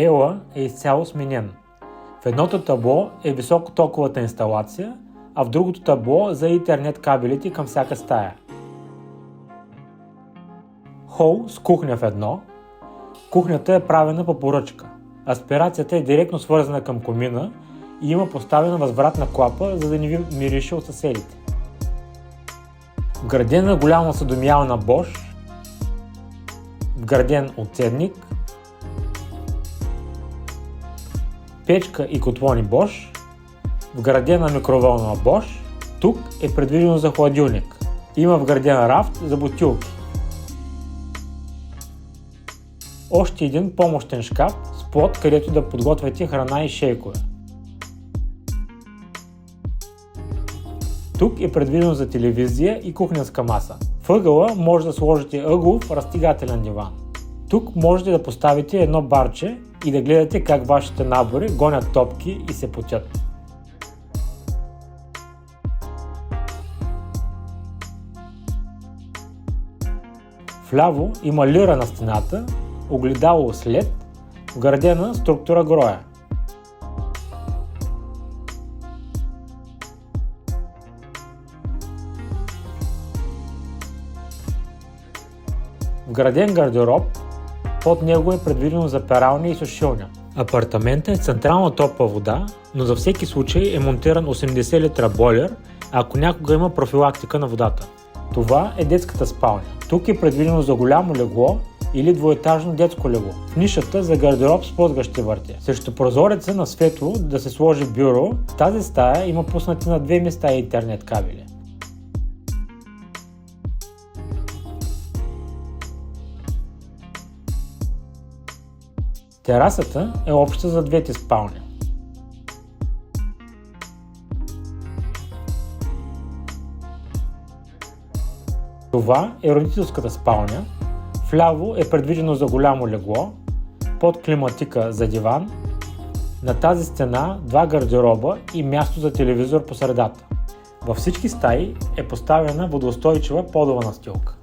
Ела е изцяло сменен. В едното табло е високотоковата инсталация, а в другото табло за интернет кабелите към всяка стая. Хол с кухня в едно. Кухнята е правена по поръчка. Аспирацията е директно свързана към комина и има поставена възвратна клапа, за да не ви мирише от съседите. Вградена голяма съдомиялна Bosch, вграден отцедник, печка и котлони Bosch, вградена микровълнова Bosch. Тук е предвидено за хладилник. Има вграден рафт за бутилки. Още един помощен шкаф с плот, където да подготвяте храна и шейкове. Тук е предвидено за телевизия и кухненска маса. В ъгъла може да сложите ъглов разтегателен диван. Тук можете да поставите едно барче и да гледате как вашите набори гонят топки и се потят. Вляво има лира на стената, огледало с LED, вградена структура гроя. Вграден гардероб, под него е предвидено за пералня и сушилня. Апартаментът е с централна топла вода, но за всеки случай е монтиран 80 литра бойлер, ако някога има профилактика на водата. Това е детската спалня. Тук е предвидено за голямо легло или двоетажно детско легло. В нишата за гардероб с плътгащи върти. Срещу прозореца на светло да се сложи бюро, в тази стая има пуснати на две места интернет кабели. Терасата е обща за двете спални. Това е родителската спалня. Вляво е предвидено за голямо легло, под климатика за диван, на тази стена два гардероба и място за телевизор по средата. Във всички стаи е поставена водоустойчива подова настилка.